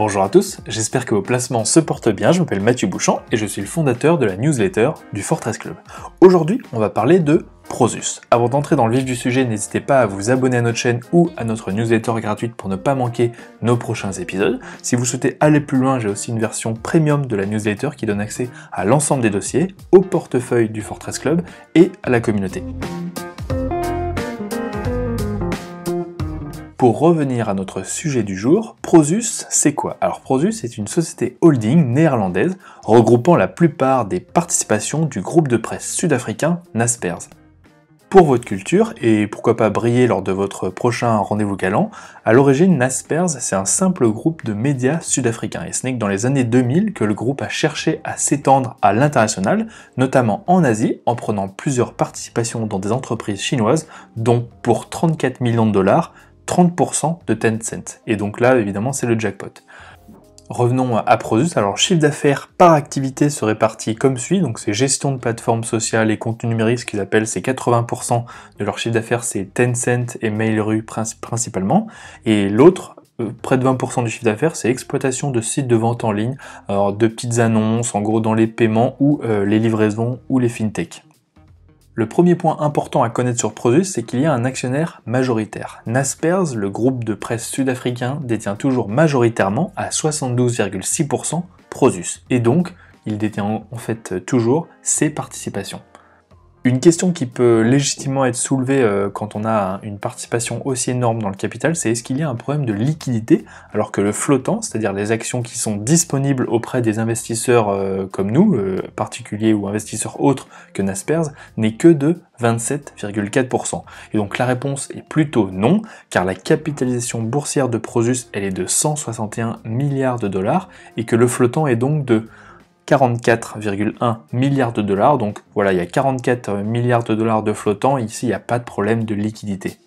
Bonjour à tous, j'espère que vos placements se portent bien, je m'appelle Mathieu Bouchant et je suis le fondateur de la newsletter du Fortress Club. Aujourd'hui, on va parler de Prosus. Avant d'entrer dans le vif du sujet, n'hésitez pas à vous abonner à notre chaîne ou à notre newsletter gratuite pour ne pas manquer nos prochains épisodes. Si vous souhaitez aller plus loin, j'ai aussi une version premium de la newsletter qui donne accès à l'ensemble des dossiers, au portefeuille du Fortress Club et à la communauté. Pour revenir à notre sujet du jour, Prosus, c'est quoi? Alors Prosus est une société holding néerlandaise regroupant la plupart des participations du groupe de presse sud-africain Naspers. Pour votre culture, et pourquoi pas briller lors de votre prochain rendez-vous galant, à l'origine Naspers c'est un simple groupe de médias sud-africains, et ce n'est que dans les années 2000 que le groupe a cherché à s'étendre à l'international, notamment en Asie, en prenant plusieurs participations dans des entreprises chinoises, dont pour 34 millions de dollars, 30% de Tencent. Et donc là, évidemment, c'est le jackpot. Revenons à Prosus. Alors, chiffre d'affaires par activité se répartit comme suit. Donc, c'est gestion de plateformes sociales et contenu numérique, ce qu'ils appellent, c'est 80% de leur chiffre d'affaires, c'est Tencent et Mail.ru principalement. Et l'autre, près de 20% du chiffre d'affaires, c'est exploitation de sites de vente en ligne, alors de petites annonces, en gros dans les paiements ou les livraisons ou les fintech. Le premier point important à connaître sur Prosus, c'est qu'il y a un actionnaire majoritaire. Naspers, le groupe de presse sud-africain, détient toujours majoritairement à 72,6% Prosus. Et donc, il détient en fait toujours ses participations. Une question qui peut légitimement être soulevée quand on a une participation aussi énorme dans le capital, c'est est-ce qu'il y a un problème de liquidité alors que le flottant, c'est-à-dire les actions qui sont disponibles auprès des investisseurs comme nous, particuliers ou investisseurs autres que Naspers, n'est que de 27,4%. Et donc la réponse est plutôt non, car la capitalisation boursière de Prosus, elle est de 161 milliards de dollars et que le flottant est donc de 44,1 milliards de dollars, donc voilà, il y a 44 milliards de dollars de flottant, ici il n'y a pas de problème de liquidité.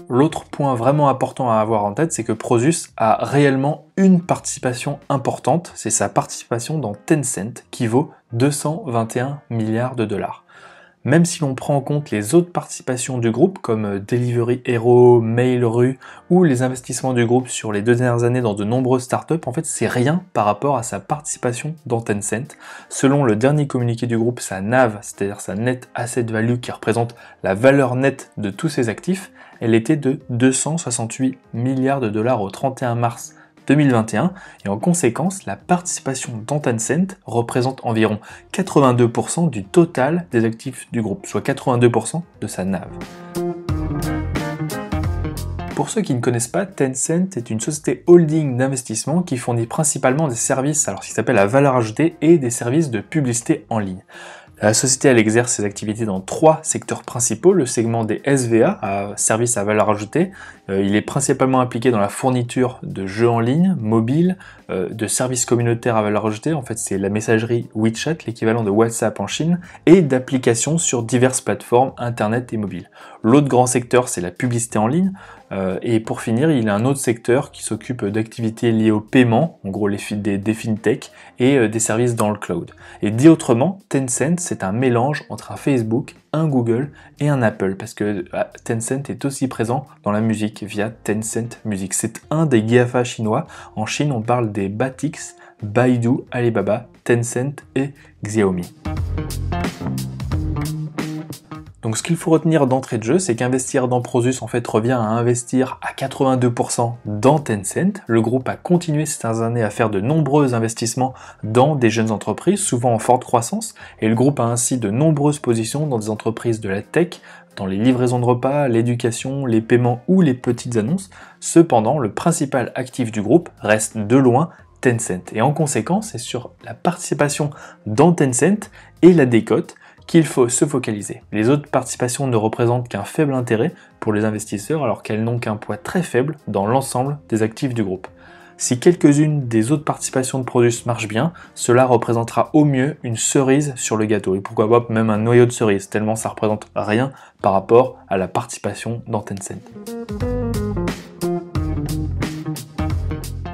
L'autre point vraiment important à avoir en tête, c'est que Prosus a réellement une participation importante, c'est sa participation dans Tencent, qui vaut 221 milliards de dollars. Même si l'on prend en compte les autres participations du groupe, comme Delivery Hero, Mail.ru, ou les investissements du groupe sur les 2 dernières années dans de nombreuses startups, en fait c'est rien par rapport à sa participation dans Tencent. Selon le dernier communiqué du groupe, sa NAV, c'est-à-dire sa Net Asset Value, qui représente la valeur nette de tous ses actifs, elle était de 268 milliards de dollars au 31 mars 2021, et en conséquence, la participation dans Tencent représente environ 82% du total des actifs du groupe, soit 82% de sa NAV. Pour ceux qui ne connaissent pas, Tencent est une société holding d'investissement qui fournit principalement des services, alors ce qui s'appelle la valeur ajoutée, et des services de publicité en ligne. La société elle exerce ses activités dans 3 secteurs principaux. Le segment des SVA, services à valeur ajoutée, il est principalement impliqué dans la fourniture de jeux en ligne, mobiles, de services communautaires à valeur ajoutée, en fait c'est la messagerie WeChat, l'équivalent de WhatsApp en Chine, et d'applications sur diverses plateformes internet et mobiles. L'autre grand secteur c'est la publicité en ligne, et pour finir il y a un autre secteur qui s'occupe d'activités liées au paiement, en gros des fintech, et des services dans le cloud. Et dit autrement, Tencent c'est un mélange entre un Facebook, un Google et un Apple, parce que Tencent est aussi présent dans la musique via Tencent Music. C'est un des GAFA chinois. En Chine, on parle des Batix, Baidu, Alibaba, Tencent et Xiaomi. Donc ce qu'il faut retenir d'entrée de jeu, c'est qu'investir dans Prosus en fait revient à investir à 82% dans Tencent. Le groupe a continué ces dernières années à faire de nombreux investissements dans des jeunes entreprises, souvent en forte croissance, et le groupe a ainsi de nombreuses positions dans des entreprises de la tech, dans les livraisons de repas, l'éducation, les paiements ou les petites annonces. Cependant, le principal actif du groupe reste de loin Tencent. Et en conséquence, c'est sur la participation dans Tencent et la décote qu'il faut se focaliser. Les autres participations ne représentent qu'un faible intérêt pour les investisseurs alors qu'elles n'ont qu'un poids très faible dans l'ensemble des actifs du groupe. Si quelques-unes des autres participations de Prosus marchent bien, cela représentera au mieux une cerise sur le gâteau, et pourquoi pas même un noyau de cerise, tellement ça représente rien par rapport à la participation dans Tencent.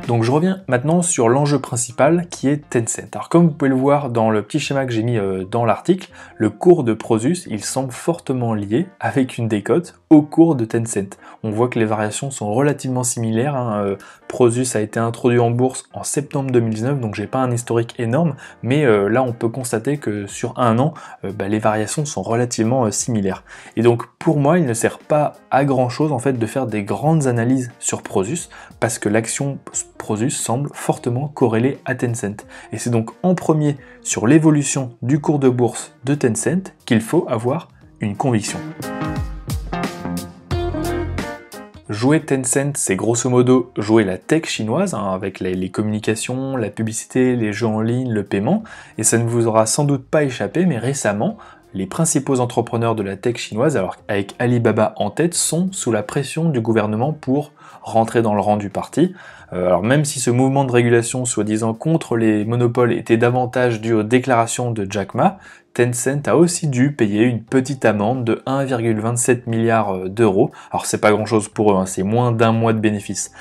Donc je reviens maintenant sur l'enjeu principal qui est Tencent. Alors comme vous pouvez le voir dans le petit schéma que j'ai mis dans l'article, le cours de Prosus, il semble fortement lié avec une décote au cours de Tencent. On voit que les variations sont relativement similaires, hein. Prosus a été introduit en bourse en septembre 2019, donc j'ai pas un historique énorme, mais là on peut constater que sur un an, les variations sont relativement similaires. Et donc pour moi, il ne sert pas à grand chose en fait de faire des grandes analyses sur Prosus, parce que l'action Prosus semble fortement corrélée à Tencent. Et c'est donc en premier sur l'évolution du cours de bourse de Tencent qu'il faut avoir une conviction. Jouer Tencent, c'est grosso modo jouer la tech chinoise, hein, avec les communications, la publicité, les jeux en ligne, le paiement, et ça ne vous aura sans doute pas échappé, mais récemment, les principaux entrepreneurs de la tech chinoise, alors avec Alibaba en tête, sont sous la pression du gouvernement pour rentrer dans le rang du parti. Alors même si ce mouvement de régulation soi-disant contre les monopoles était davantage dû aux déclarations de Jack Ma, Tencent a aussi dû payer une petite amende de 1,27 milliard d'euros. Alors c'est pas grand chose pour eux, hein, c'est moins d'un mois de bénéfice.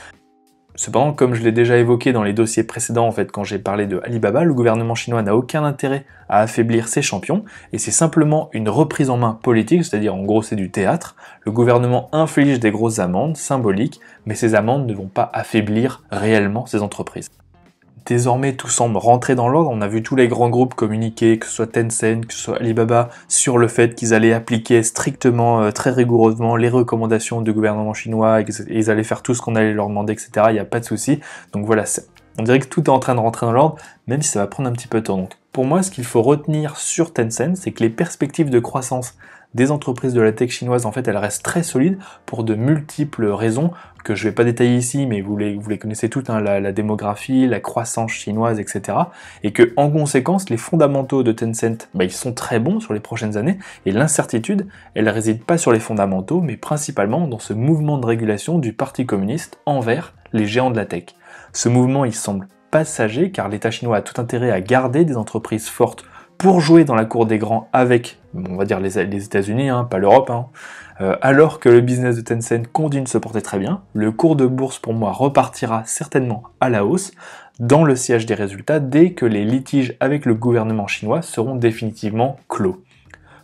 Cependant, comme je l'ai déjà évoqué dans les dossiers précédents, en fait, quand j'ai parlé de Alibaba, le gouvernement chinois n'a aucun intérêt à affaiblir ses champions, et c'est simplement une reprise en main politique, c'est-à-dire en gros c'est du théâtre. Le gouvernement inflige des grosses amendes symboliques, mais ces amendes ne vont pas affaiblir réellement ces entreprises. Désormais, tout semble rentrer dans l'ordre. On a vu tous les grands groupes communiquer, que ce soit Tencent, que ce soit Alibaba, sur le fait qu'ils allaient appliquer strictement, très rigoureusement les recommandations du gouvernement chinois, et qu'ils allaient faire tout ce qu'on allait leur demander, etc. Il n'y a pas de souci. Donc voilà, on dirait que tout est en train de rentrer dans l'ordre, même si ça va prendre un petit peu de temps. Donc, pour moi, ce qu'il faut retenir sur Tencent, c'est que les perspectives de croissance des entreprises de la tech chinoise, en fait, elles restent très solides pour de multiples raisons que je ne vais pas détailler ici, mais vous les connaissez toutes, hein, la démographie, la croissance chinoise, etc. Et que, en conséquence, les fondamentaux de Tencent, ils sont très bons sur les prochaines années, et l'incertitude, elle ne réside pas sur les fondamentaux, mais principalement dans ce mouvement de régulation du Parti communiste envers les géants de la tech. Ce mouvement, il semble passager, car l'État chinois a tout intérêt à garder des entreprises fortes pour jouer dans la cour des grands avec, on va dire, les États-Unis, hein, pas l'Europe, hein. Alors que le business de Tencent continue de se porter très bien, le cours de bourse pour moi repartira certainement à la hausse dans le sillage des résultats dès que les litiges avec le gouvernement chinois seront définitivement clos.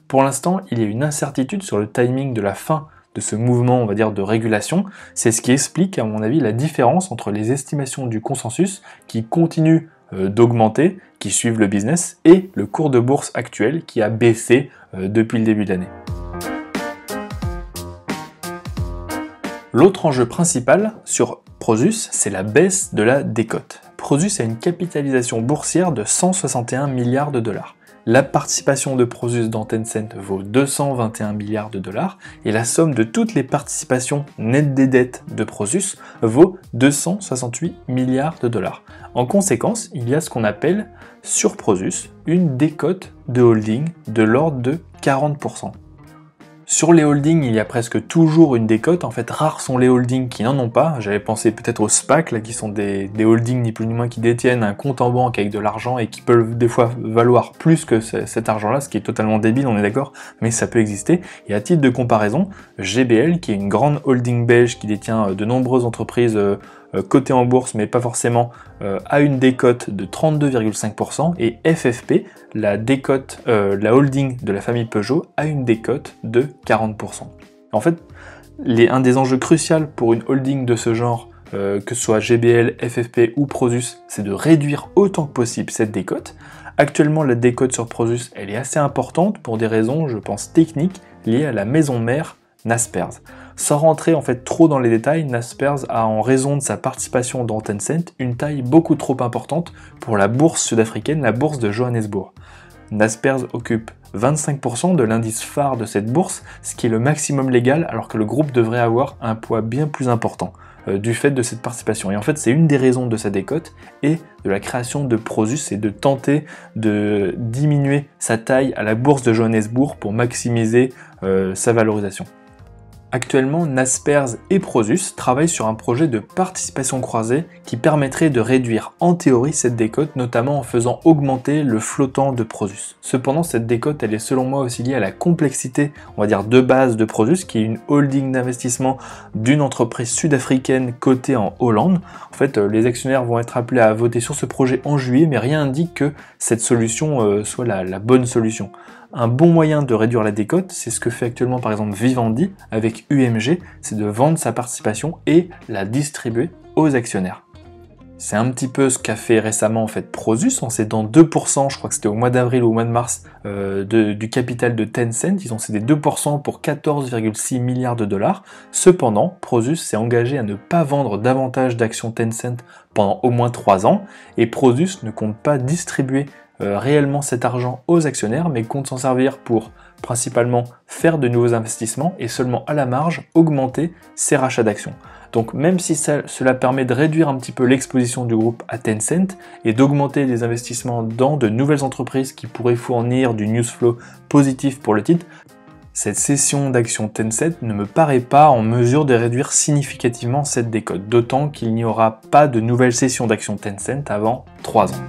Pour l'instant, il y a une incertitude sur le timing de la fin de ce mouvement, on va dire, de régulation. C'est ce qui explique, à mon avis, la différence entre les estimations du consensus qui continuent d'augmenter, qui suivent le business, et le cours de bourse actuel qui a baissé depuis le début de l'année. L'autre enjeu principal sur Prosus, c'est la baisse de la décote. Prosus a une capitalisation boursière de 161 milliards de dollars. La participation de Prosus dans Tencent vaut 221 milliards de dollars et la somme de toutes les participations nettes des dettes de Prosus vaut 268 milliards de dollars. En conséquence, il y a ce qu'on appelle sur Prosus une décote de holding de l'ordre de 40%. Sur les holdings, il y a presque toujours une décote. En fait, rares sont les holdings qui n'en ont pas. J'avais pensé peut-être aux SPAC, là, qui sont des holdings ni plus ni moins qui détiennent un compte en banque avec de l'argent et qui peuvent des fois valoir plus que cet argent-là, ce qui est totalement débile, on est d'accord, mais ça peut exister. Et à titre de comparaison, GBL, qui est une grande holding belge qui détient de nombreuses entreprises cotées en bourse, mais pas forcément, a une décote de 32,5%, et FFP, la holding de la famille Peugeot, a une décote de 40%. En fait, un des enjeux cruciaux pour une holding de ce genre, que ce soit GBL, FFP ou Prosus, c'est de réduire autant que possible cette décote. Actuellement, la décote sur Prosus, elle est assez importante pour des raisons, je pense, techniques, liées à la maison mère Naspers. Sans rentrer en fait trop dans les détails, Naspers a, en raison de sa participation dans Tencent, une taille beaucoup trop importante pour la bourse sud-africaine, la bourse de Johannesburg. Naspers occupe 25% de l'indice phare de cette bourse, ce qui est le maximum légal, alors que le groupe devrait avoir un poids bien plus important du fait de cette participation. Et en fait, c'est une des raisons de sa décote et de la création de Prosus, c'est de tenter de diminuer sa taille à la bourse de Johannesburg pour maximiser sa valorisation. Actuellement, Naspers et Prosus travaillent sur un projet de participation croisée qui permettrait de réduire en théorie cette décote, notamment en faisant augmenter le flottant de Prosus. Cependant, cette décote, elle est selon moi aussi liée à la complexité, on va dire, de base de Prosus, qui est une holding d'investissement d'une entreprise sud-africaine cotée en Hollande. En fait, les actionnaires vont être appelés à voter sur ce projet en juillet, mais rien n'indique que cette solution soit la bonne solution. Un bon moyen de réduire la décote, c'est ce que fait actuellement par exemple Vivendi avec UMG, c'est de vendre sa participation et la distribuer aux actionnaires. C'est un petit peu ce qu'a fait récemment en fait Prosus en cédant 2%, je crois que c'était au mois d'avril ou au mois de mars, du capital de Tencent. Ils ont cédé 2% pour 14,6 milliards de dollars. Cependant, Prosus s'est engagé à ne pas vendre davantage d'actions Tencent pendant au moins 3 ans, et Prosus ne compte pas distribuer réellement cet argent aux actionnaires, mais compte s'en servir pour principalement faire de nouveaux investissements et seulement à la marge augmenter ses rachats d'actions. Donc même si cela permet de réduire un petit peu l'exposition du groupe à Tencent et d'augmenter les investissements dans de nouvelles entreprises qui pourraient fournir du news flow positif pour le titre, cette cession d'actions Tencent ne me paraît pas en mesure de réduire significativement cette décote, d'autant qu'il n'y aura pas de nouvelle cession d'actions Tencent avant 3 ans.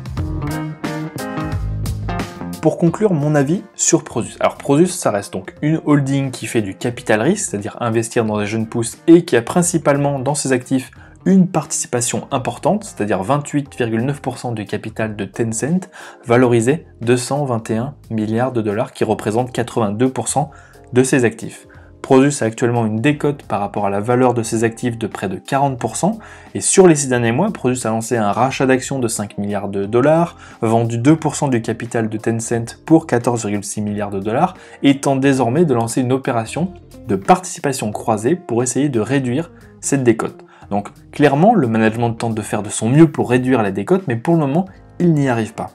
Pour conclure mon avis sur Prosus. Alors Prosus, ça reste donc une holding qui fait du capital risque, c'est-à-dire investir dans des jeunes pousses et qui a principalement dans ses actifs une participation importante, c'est-à-dire 28,9% du capital de Tencent, valorisé 221 milliards de dollars, qui représente 82% de ses actifs. Prosus a actuellement une décote par rapport à la valeur de ses actifs de près de 40%, et sur les 6 derniers mois, Prosus a lancé un rachat d'actions de 5 milliards de dollars, vendu 2% du capital de Tencent pour 14,6 milliards de dollars, et tente désormais de lancer une opération de participation croisée pour essayer de réduire cette décote. Donc clairement, le management tente de faire de son mieux pour réduire la décote, mais pour le moment, il n'y arrive pas.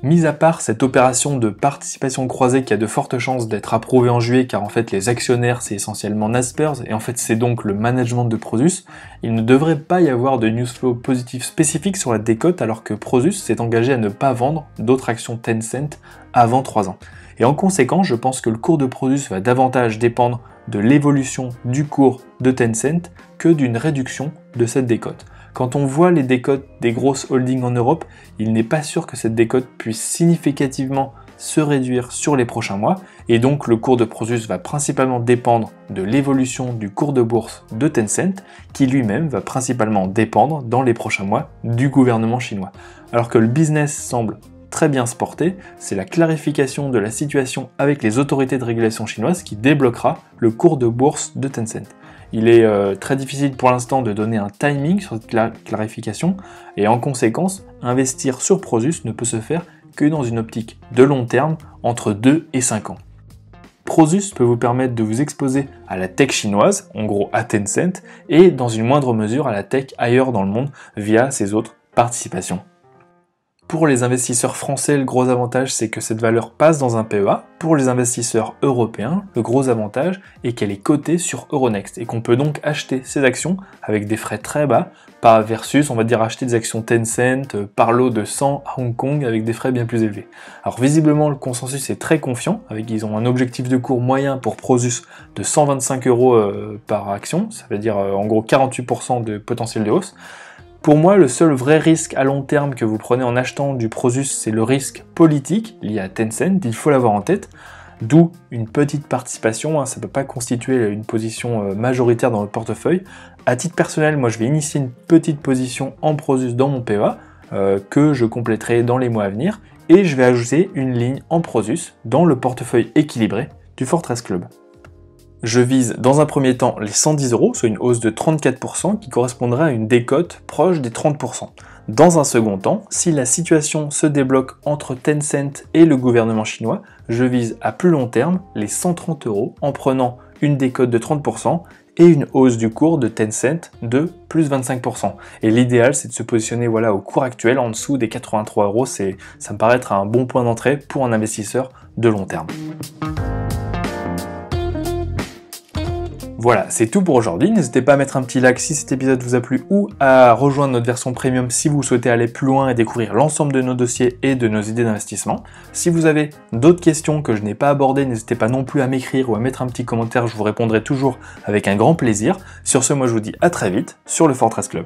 Mis à part cette opération de participation croisée qui a de fortes chances d'être approuvée en juillet, car en fait les actionnaires c'est essentiellement Naspers, et en fait c'est donc le management de Prosus, il ne devrait pas y avoir de news flow positif spécifique sur la décote, alors que Prosus s'est engagé à ne pas vendre d'autres actions Tencent avant 3 ans. Et en conséquence, je pense que le cours de Prosus va davantage dépendre de l'évolution du cours de Tencent que d'une réduction de cette décote. Quand on voit les décotes des grosses holdings en Europe, il n'est pas sûr que cette décote puisse significativement se réduire sur les prochains mois, et donc le cours de Prosus va principalement dépendre de l'évolution du cours de bourse de Tencent, qui lui-même va principalement dépendre dans les prochains mois du gouvernement chinois. Alors que le business semble très bien se porter, c'est la clarification de la situation avec les autorités de régulation chinoises qui débloquera le cours de bourse de Tencent. Il est très difficile pour l'instant de donner un timing sur cette clarification, et en conséquence, investir sur Prosus ne peut se faire que dans une optique de long terme, entre 2 et 5 ans. Prosus peut vous permettre de vous exposer à la tech chinoise, en gros à Tencent, et dans une moindre mesure à la tech ailleurs dans le monde via ses autres participations. Pour les investisseurs français, le gros avantage, c'est que cette valeur passe dans un PEA. Pour les investisseurs européens, le gros avantage est qu'elle est cotée sur Euronext et qu'on peut donc acheter ces actions avec des frais très bas, pas versus, on va dire, acheter des actions Tencent par lot de 100 à Hong Kong avec des frais bien plus élevés. Alors visiblement, le consensus est très confiant, ils ont un objectif de cours moyen pour Prosus de 125 € par action, ça veut dire en gros 48% de potentiel de hausse. Pour moi, le seul vrai risque à long terme que vous prenez en achetant du Prosus, c'est le risque politique lié à Tencent, il faut l'avoir en tête, d'où une petite participation, ça ne peut pas constituer une position majoritaire dans votre portefeuille. À titre personnel, moi je vais initier une petite position en Prosus dans mon PEA, que je compléterai dans les mois à venir, et je vais ajouter une ligne en Prosus dans le portefeuille équilibré du Fortress Club. Je vise dans un premier temps les 110 €, soit une hausse de 34% qui correspondrait à une décote proche des 30%. Dans un second temps, si la situation se débloque entre Tencent et le gouvernement chinois, je vise à plus long terme les 130 € en prenant une décote de 30% et une hausse du cours de Tencent de plus 25%. Et l'idéal, c'est de se positionner au cours actuel en dessous des 83 €, ça me paraît être un bon point d'entrée pour un investisseur de long terme. Voilà, c'est tout pour aujourd'hui. N'hésitez pas à mettre un petit like si cet épisode vous a plu ou à rejoindre notre version premium si vous souhaitez aller plus loin et découvrir l'ensemble de nos dossiers et de nos idées d'investissement. Si vous avez d'autres questions que je n'ai pas abordées, n'hésitez pas non plus à m'écrire ou à mettre un petit commentaire, je vous répondrai toujours avec un grand plaisir. Sur ce, moi je vous dis à très vite sur le Fortress Club.